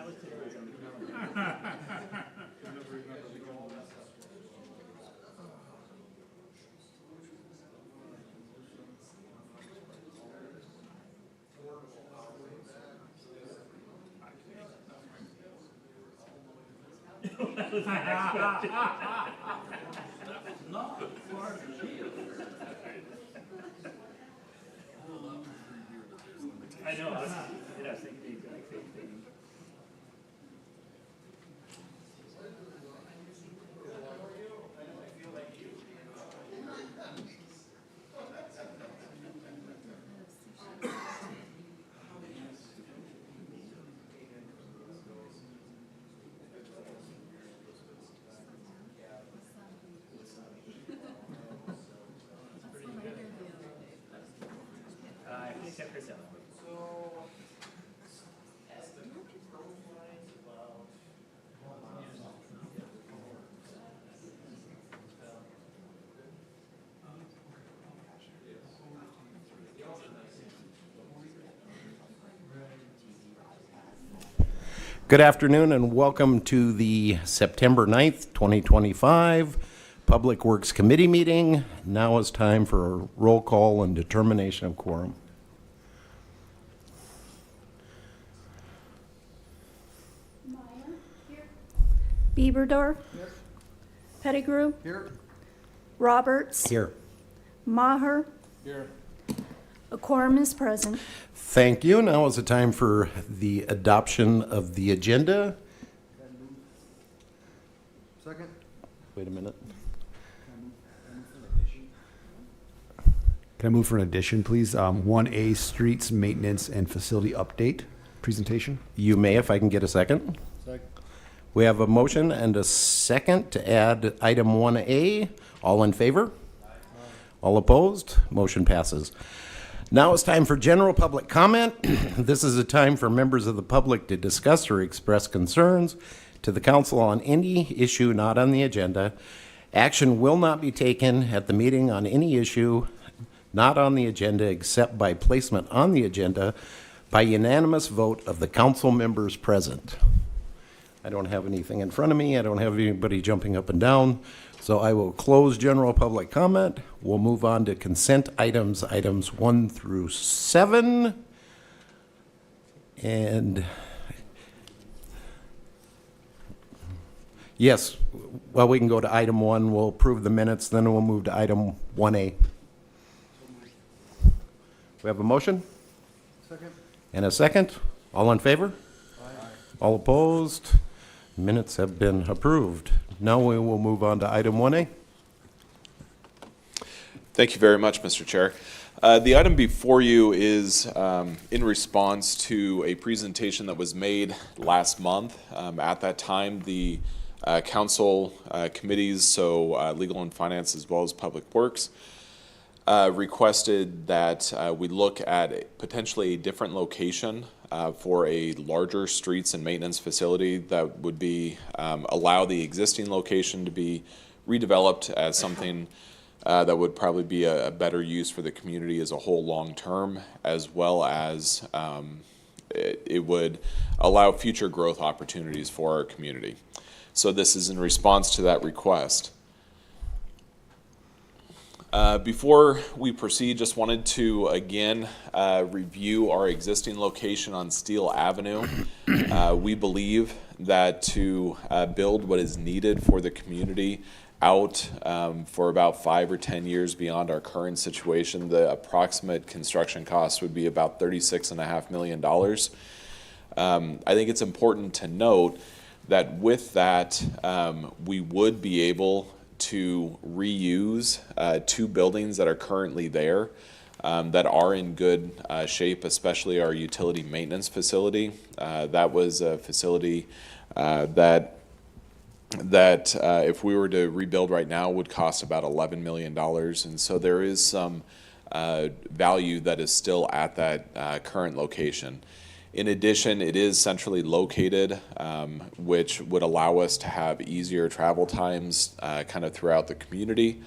I know. I was thinking the exact same thing. I think except for Sarah. Good afternoon and welcome to the September 9th, 2025 Public Works Committee meeting. Now is time for a roll call and determination of quorum. Meyer. Here. Bieberdorf. Here. Pettigrew. Here. Roberts. Here. Maher. Here. A quorum is present. Thank you. Now is the time for the adoption of the agenda. Second. Wait a minute. Can I move for an addition, please? 1A, Streets Maintenance and Facility Update presentation. You may if I can get a second. Second. We have a motion and a second to add item 1A. All in favor? All opposed? Motion passes. Now it's time for general public comment. This is a time for members of the public to discuss or express concerns to the council on any issue not on the agenda. Action will not be taken at the meeting on any issue not on the agenda except by placement on the agenda by unanimous vote of the council members present. I don't have anything in front of me. I don't have anybody jumping up and down. So I will close general public comment. We'll move on to consent items, items 1 through 7. And yes, well, we can go to item 1. We'll approve the minutes, then we'll move to item 1A. We have a motion? Second. And a second. All in favor? Aye. All opposed? Minutes have been approved. Now we will move on to item 1A. Thank you very much, Mr. Chair. The item before you is in response to a presentation that was made last month. At that time, the council committees, so Legal and Finance as well as Public Works, requested that we look at potentially a different location for a larger streets and maintenance facility that would be allow the existing location to be redeveloped as something that would probably be a better use for the community as a whole long term, as well as it would allow future growth opportunities for our community. So this is in response to that request. Before we proceed, just wanted to again review our existing location on Steele Avenue. We believe that to build what is needed for the community out for about 5 or 10 years beyond our current situation, the approximate construction cost would be about $36.5 million. I think it's important to note that with that, we would be able to reuse 2 buildings that are currently there that are in good shape, especially our utility maintenance facility. That was a facility that if we were to rebuild right now would cost about $11 million. And so there is some value that is still at that current location. In addition, it is centrally located, which would allow us to have easier travel times kind of throughout the community.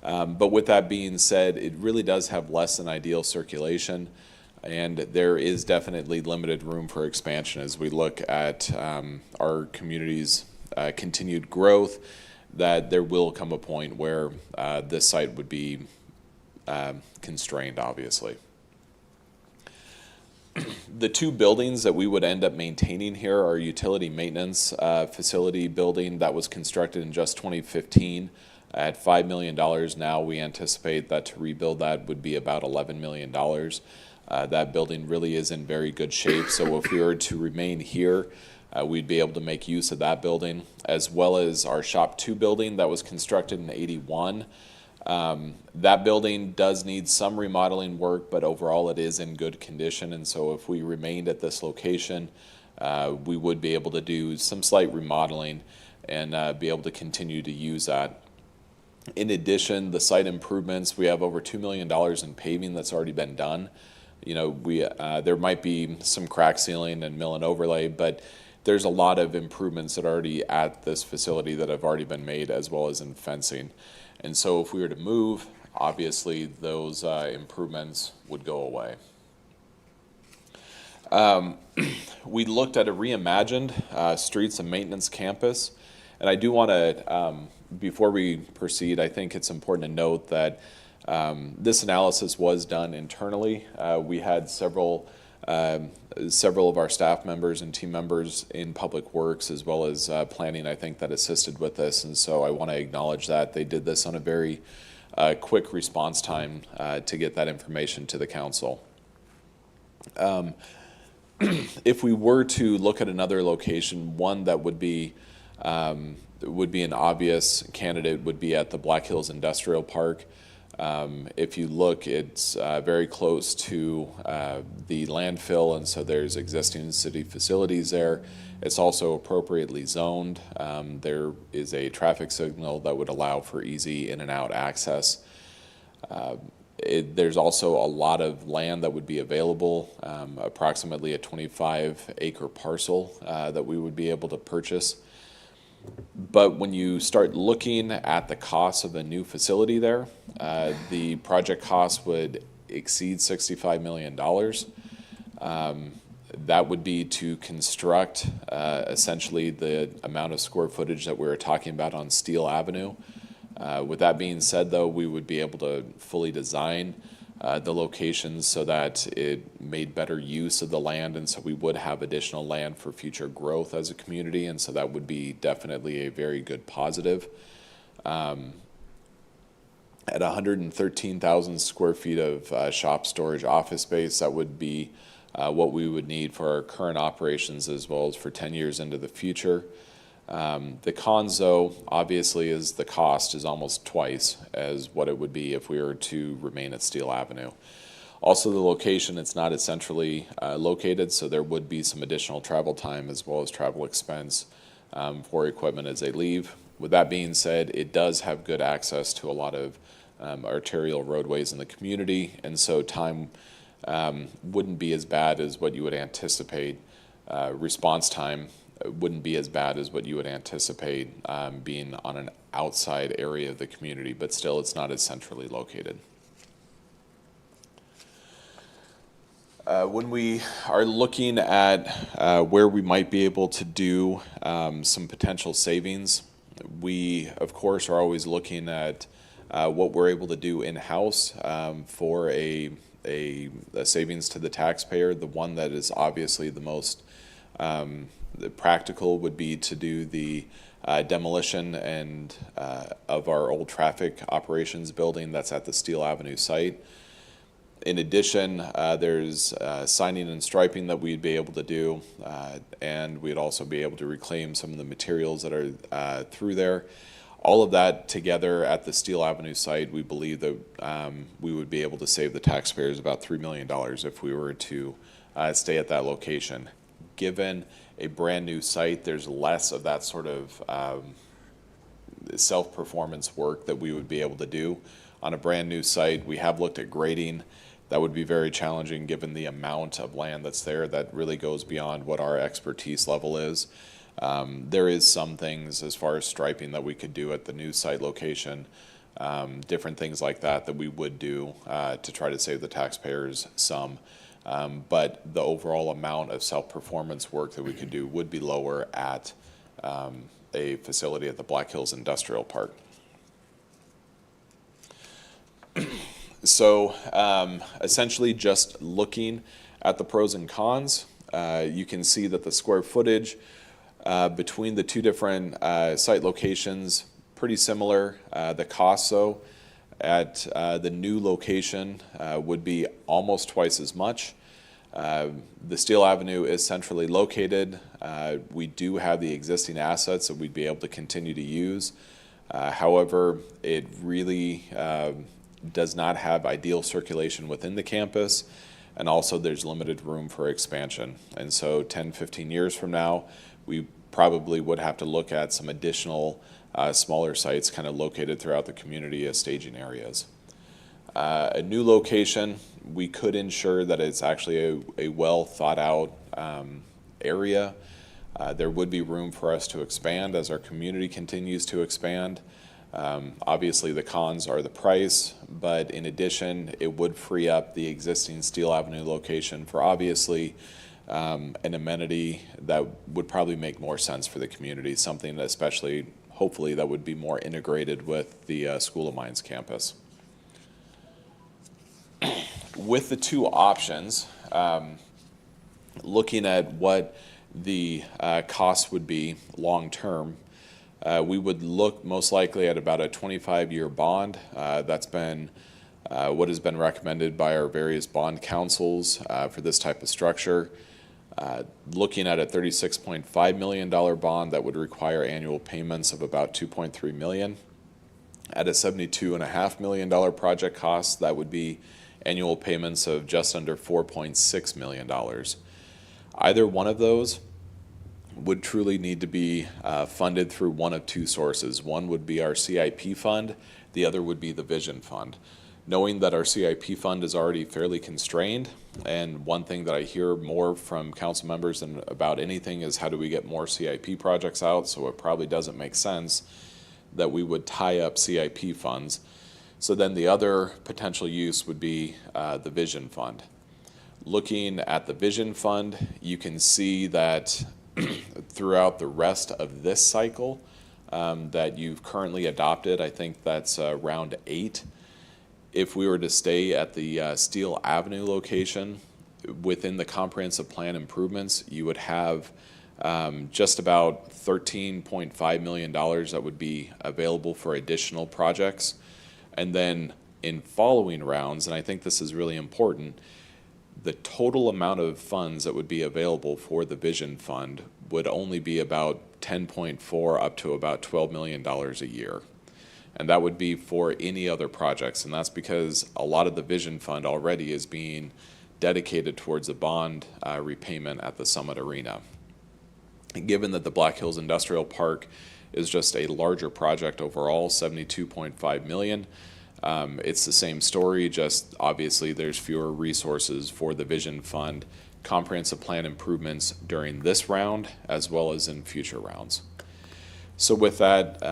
But with that being said, it really does have less than ideal circulation. And there is definitely limited room for expansion as we look at our community's continued growth, that there will come a point where this site would be constrained, obviously. The two buildings that we would end up maintaining here are utility maintenance facility building that was constructed in just 2015 at $5 million. Now we anticipate that to rebuild that would be about $11 million. That building really is in very good shape, so if we were to remain here, we'd be able to make use of that building, as well as our Shop 2 building that was constructed in '81. That building does need some remodeling work, but overall it is in good condition, and so if we remained at this location, we would be able to do some slight remodeling and be able to continue to use that. In addition, the site improvements, we have over $2 million in paving that's already been done. You know, there might be some crack sealing and mill and overlay, but there's a lot of improvements that are already at this facility that have already been made, as well as in fencing. And so if we were to move, obviously those improvements would go away. We looked at a reimagined streets and maintenance campus. And I do want to, before we proceed, I think it's important to note that this analysis was done internally. We had several of our staff members and team members in Public Works, as well as planning, I think, that assisted with this. And so I want to acknowledge that they did this on a very quick response time to get that information to the council. If we were to look at another location, one that would be an obvious candidate would be at the Black Hills Industrial Park. If you look, it's very close to the landfill, and so there's existing city facilities there. It's also appropriately zoned. There is a traffic signal that would allow for easy in and out access. There's also a lot of land that would be available, approximately a 25-acre parcel that we would be able to purchase. But when you start looking at the cost of a new facility there, the project cost would exceed $65 million. That would be to construct essentially the amount of square footage that we were talking about on Steel Avenue. With that being said, though, we would be able to fully design the locations so that it made better use of the land, and so we would have additional land for future growth as a community, and so that would be definitely a very good positive. At 113,000 square feet of shop storage office space, that would be what we would need for our current operations as well as for 10 years into the future. The cons, though, obviously, is the cost is almost twice as what it would be if we were to remain at Steel Avenue. Also, the location, it's not as centrally located, so there would be some additional travel time as well as travel expense for equipment as they leave. With that being said, it does have good access to a lot of arterial roadways in the community, and so time wouldn't be as bad as what you would anticipate. Response time wouldn't be as bad as what you would anticipate being on an outside area of the community, but still it's not as centrally located. When we are looking at where we might be able to do some potential savings, we of course are always looking at what we're able to do in-house for a savings to the taxpayer. The one that is obviously the most the practical would be to do the demolition and of our old traffic operations building that's at the Steel Avenue site. In addition, there's signing and striping that we'd be able to do, and we'd also be able to reclaim some of the materials that are through there. All of that together at the Steel Avenue site, we believe that we would be able to save the taxpayers about $3 million if we were to stay at that location. Given a brand new site, there's less of that sort of self-performance work that we would be able to do. On a brand new site, we have looked at grading. That would be very challenging given the amount of land that's there that really goes beyond what our expertise level is. There is some things as far as striping that we could do at the new site location, different things like that that we would do to try to save the taxpayers some. But the overall amount of self-performance work that we could do would be lower at a facility at the Black Hills Industrial Park. So essentially just looking at the pros and cons, you can see that the square footage between the two different site locations, pretty similar. The cost, though, at the new location would be almost twice as much. The Steel Avenue is centrally located. We do have the existing assets that we'd be able to continue to use. However, it really does not have ideal circulation within the campus, and also there's limited room for expansion. And so 10, 15 years from now, we probably would have to look at some additional smaller sites kind of located throughout the community as staging areas. A new location, we could ensure that it's actually a well thought out area. There would be room for us to expand as our community continues to expand. Obviously the cons are the price, but in addition, it would free up the existing Steel Avenue location for obviously an amenity that would probably make more sense for the community, something that especially, hopefully, that would be more integrated with the School of Mines campus. With the two options, looking at what the cost would be long-term, we would look most likely at about a 25-year bond. That's been what has been recommended by our various bond councils for this type of structure. Looking at a $36.5 million bond that would require annual payments of about $2.3 million. At a $72.5 million project cost, that would be annual payments of just under $4.6 million. Either one of those would truly need to be funded through one of two sources. One would be our CIP fund, the other would be the Vision Fund. Knowing that our CIP fund is already fairly constrained, and one thing that I hear more from council members than about anything is how do we get more CIP projects out, so it probably doesn't make sense that we would tie up CIP funds. So then the other potential use would be the Vision Fund. Looking at the Vision Fund, you can see that throughout the rest of this cycle that you've currently adopted, I think that's round 8. If we were to stay at the Steel Avenue location, within the comprehensive plan improvements, you would have just about $13.5 million that would be available for additional projects. And then in following rounds, and I think this is really important, the total amount of funds that would be available for the Vision Fund would only be about 10.4 up to about $12 million a year. And that would be for any other projects. And that's because a lot of the Vision Fund already is being dedicated towards the bond repayment at the Summit Arena. And given that the Black Hills Industrial Park is just a larger project overall, $72.5 million, it's the same story, just obviously there's fewer resources for the Vision Fund comprehensive plan improvements during this round as well as in future rounds. So with that,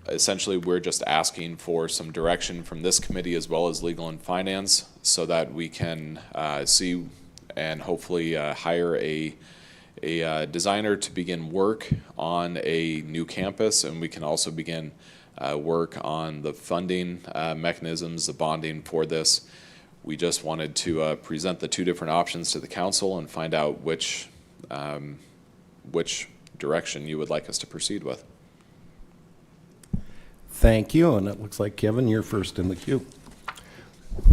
essentially we're just asking for some direction from this committee as well as Legal and Finance so that we can see and hopefully hire a designer to begin work on a new campus, and we can also begin work on the funding mechanisms, the bonding for this. We just wanted to present the two different options to the council and find out which direction you would like us to proceed with. Thank you, and it looks like, Kevin, you're first in the queue.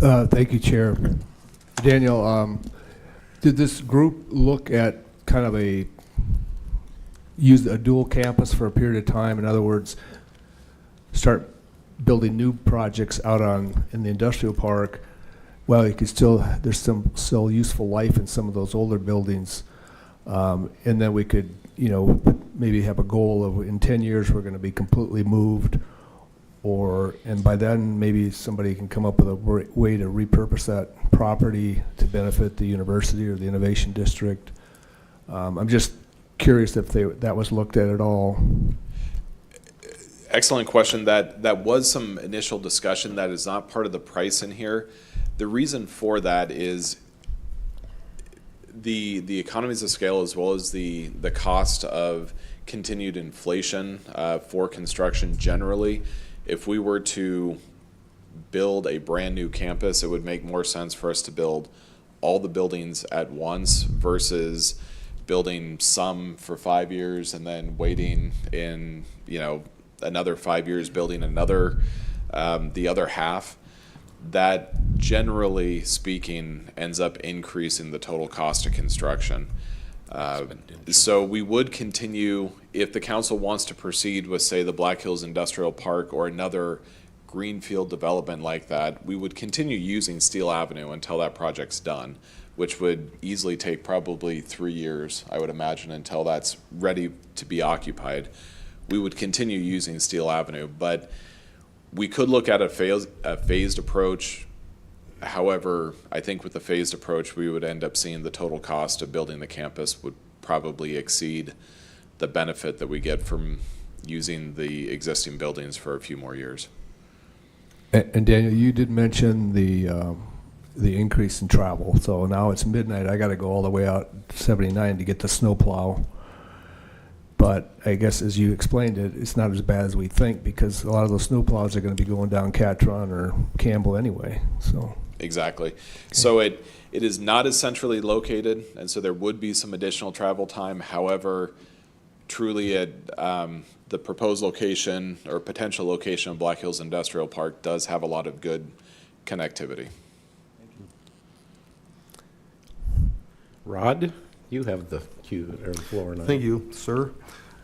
Thank you, Chair. Daniel, did this group look at kind of use a dual campus for a period of time? In other words, start building new projects out in the industrial park. Well, you could there's some still useful life in some of those older buildings, and then we could, maybe have a goal of in 10 years we're going to be completely moved, and by then maybe somebody can come up with a way to repurpose that property to benefit the university or the innovation district. I'm just curious if that was looked at all. Excellent question. That was some initial discussion. That is not part of the price in here. The reason for that is the economies of scale, as well as the cost of continued inflation for construction generally, if we were to build a brand new campus, it would make more sense for us to build all the buildings at once versus building some for 5 years and then waiting in, another 5 years building another, the other half. That, generally speaking, ends up increasing the total cost of construction. So we would continue, if the council wants to proceed with, say, the Black Hills Industrial Park or another greenfield development like that, we would continue using Steel Avenue until that project's done, which would easily take probably 3 years, I would imagine, until that's ready to be occupied. We would continue using Steel Avenue, but we could look at a phased approach. However, I think with the phased approach, we would end up seeing the total cost of building the campus would probably exceed the benefit that we get from using the existing buildings for a few more years. And Daniel, you did mention the increase in travel. So now it's midnight. I got to go all the way out 79 to get the snowplow. But I guess as you explained it, it's not as bad as we think because a lot of those snowplows are going to be going down Catron or Campbell anyway. So exactly. Okay. So it is not as centrally located, and so there would be some additional travel time. However, truly at the proposed location or potential location of Black Hills Industrial Park does have a lot of good connectivity. Rod, you have the floor now. Thank you, sir.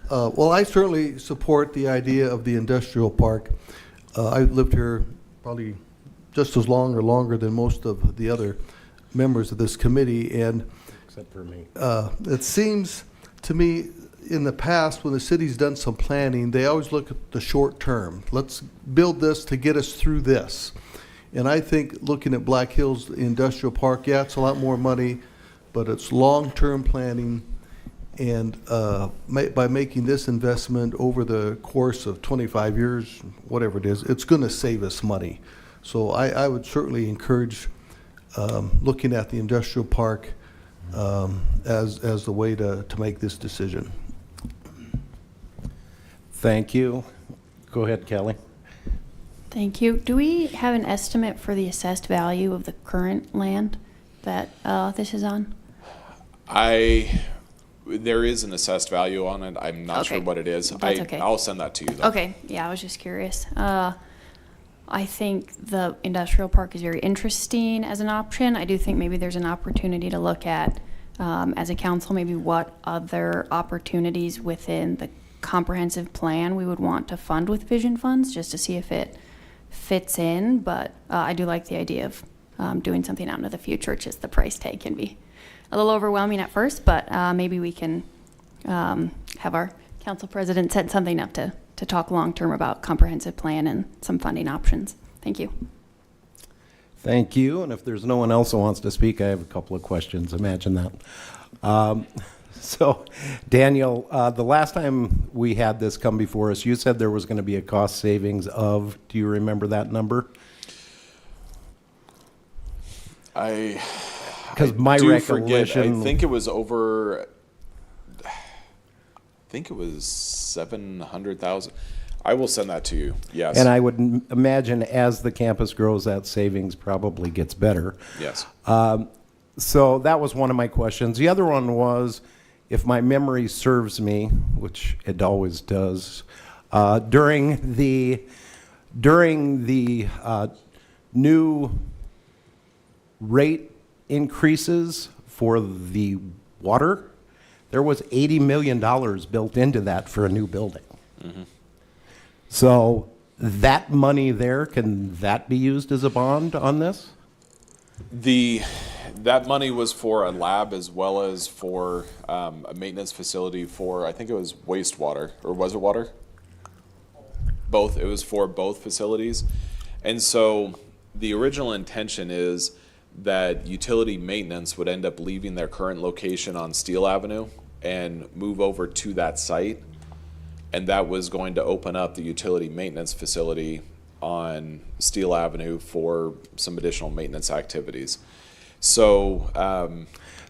Well, I certainly support the idea of the industrial park. I've lived here probably just as long or longer than most of the other members of this committee, and except for me. It seems to me in the past when the city's done some planning, they always look at the short term. Let's build this to get us through this. And I think looking at Black Hills Industrial Park, yeah, it's a lot more money, but it's long-term planning. And by making this investment over the course of 25 years, whatever it is, it's going to save us money. So I would certainly encourage looking at the industrial park as the way to make this decision. Thank you. Go ahead, Kelly. Thank you. Do we have an estimate for the assessed value of the current land that this is on? There is an assessed value on it. I'm not sure what it is. That's okay. I'll send that to you, though. Okay. Yeah, I was just curious. I think the industrial park is very interesting as an option. I do think maybe there's an opportunity to look at, as a council, maybe what other opportunities within the comprehensive plan we would want to fund with vision funds, just to see if it fits in. But I do like the idea of doing something out into the future. It's just the price tag can be a little overwhelming at first, but maybe we can have our council president set something up to talk long-term about comprehensive plan and some funding options. Thank you. Thank you. And if there's no one else who wants to speak, I have a couple of questions. Imagine that. So, Daniel, the last time we had this come before us, you said there was going to be a cost savings of, do you remember that number? Because my recollection, I think it was over. I think it was 700,000. I will send that to you. Yes. and I would imagine as the campus grows, that savings probably gets better. Yes. So that was one of my questions. The other one was, if my memory serves me, which it always does, during the new rate increases for the water, there was $80 million built into that for a new building. Mm-hmm. So that money there, can that be used as a bond on this? That money was for a lab as well as for a maintenance facility for, I think it was wastewater, or was it water? Both. It was for both facilities. And so the original intention is that utility maintenance would end up leaving their current location on Steel Avenue and move over to that site. And that was going to open up the utility maintenance facility on Steel Avenue for some additional maintenance activities. So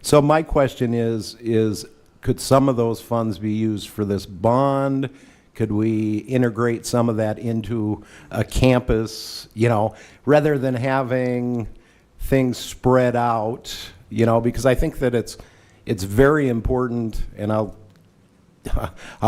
So my question is could some of those funds be used for this bond? Could we integrate some of that into a campus, you know, rather than having things spread out, you know, because I think that it's very important, and I'll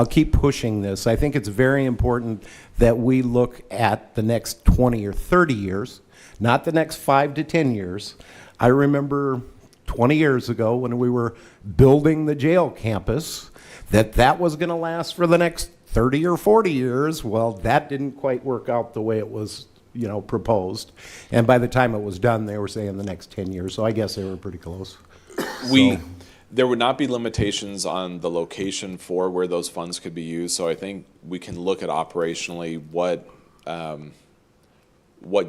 keep pushing this. I think it's very important that we look at the next 20 or 30 years, not the next 5 to 10 years. I remember 20 years ago when we were building the jail campus, that was going to last for the next 30 or 40 years. Well, that didn't quite work out the way it was, you know, proposed. And by the time it was done, they were saying the next 10 years. So I guess they were pretty close. There would not be limitations on the location for where those funds could be used. So I think we can look at operationally what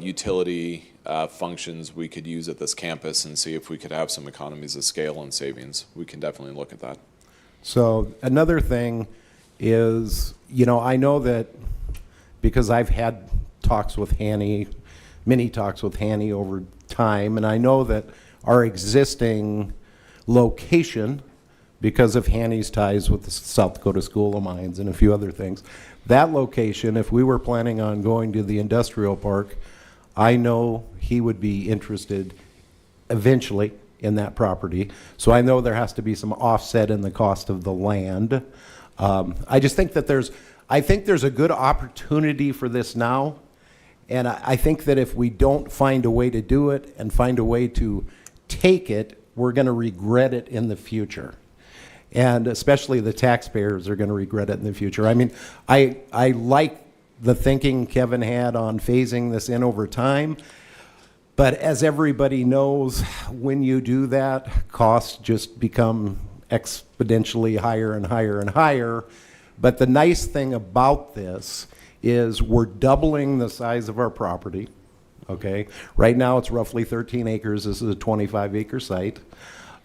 utility functions we could use at this campus and see if we could have some economies of scale and savings. We can definitely look at that. So another thing is, you know, I know that because I've had talks with Hanny, many talks with Hanny over time, and I know that our existing location, because of Hanny's ties with the South Dakota School of Mines and a few other things, that location, if we were planning on going to the industrial park, I know he would be interested eventually in that property. So I know there has to be some offset in the cost of the land. I just think that there's a good opportunity for this now. And I think that if we don't find a way to do it and find a way to take it, we're going to regret it in the future. And especially the taxpayers are going to regret it in the future. I mean, I like the thinking Kevin had on phasing this in over time. But as everybody knows, when you do that, costs just become exponentially higher and higher and higher. But the nice thing about this is we're doubling the size of our property, okay? Right now it's roughly 13 acres. This is a 25-acre site.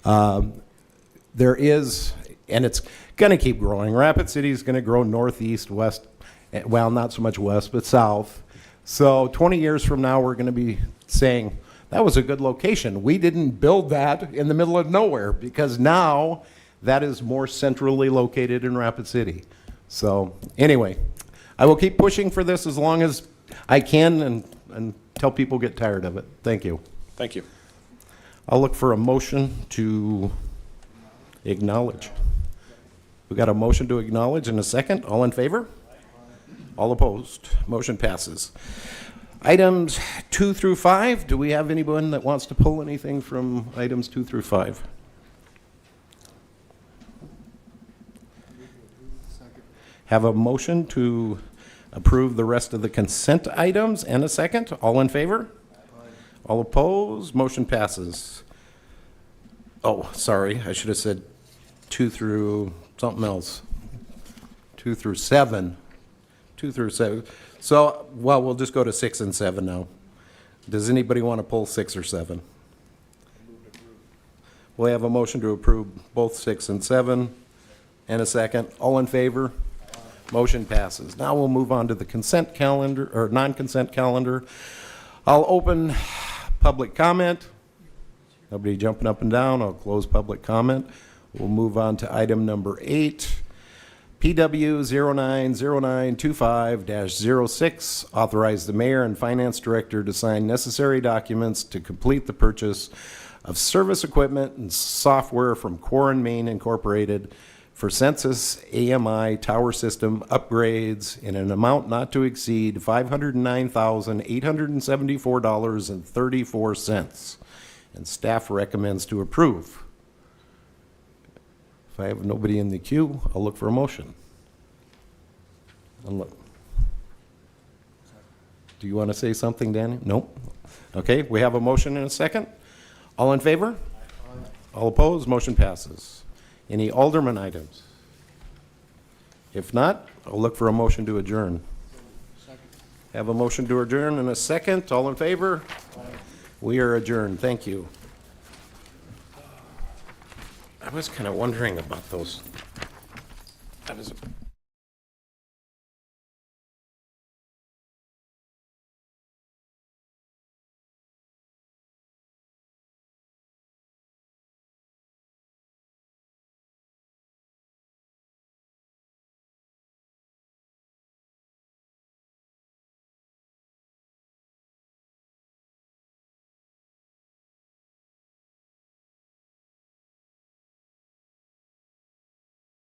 There is, and it's going to keep growing. Rapid City is going to grow northeast, west, well, not so much west, but south. So 20 years from now, we're going to be saying, that was a good location. We didn't build that in the middle of nowhere, because now that is more centrally located in Rapid City. So anyway, I will keep pushing for this as long as I can until people get tired of it. Thank you. Thank you. I'll look for a motion to acknowledge. We got a motion to acknowledge in a second. All in favor? All opposed? Motion passes. Items 2 through 5. Do we have anyone that wants to pull anything from items 2 through 5? Have a motion to approve the rest of the consent items and a second. All in favor? All opposed? Motion passes. Oh, sorry, I should have said 2 through something else. 2 through 7. 2 through 7. So, well, we'll just go to 6 and 7 now. Does anybody want to pull 6 or 7? We have a motion to approve both 6 and 7 and a second. All in favor? Motion passes. Now we'll move on to the consent calendar, or non-consent calendar. I'll open public comment. Nobody jumping up and down. I'll close public comment. We'll move on to item number 8. PW 090925-06, authorize the mayor and finance director to sign necessary documents to complete the purchase of service equipment and software from Core and Main Incorporated for Census AMI tower system upgrades in an amount not to exceed $509,874.34. And staff recommends to approve. If I have nobody in the queue, I'll look for a motion. Do you want to say something, Danny? Nope. Okay, we have a motion and a second. All in favor? All opposed? Motion passes. Any alderman items? If not, I'll look for a motion to adjourn. Have a motion to adjourn and a second. All in favor? We are adjourned. Thank you. I was kind of wondering about those.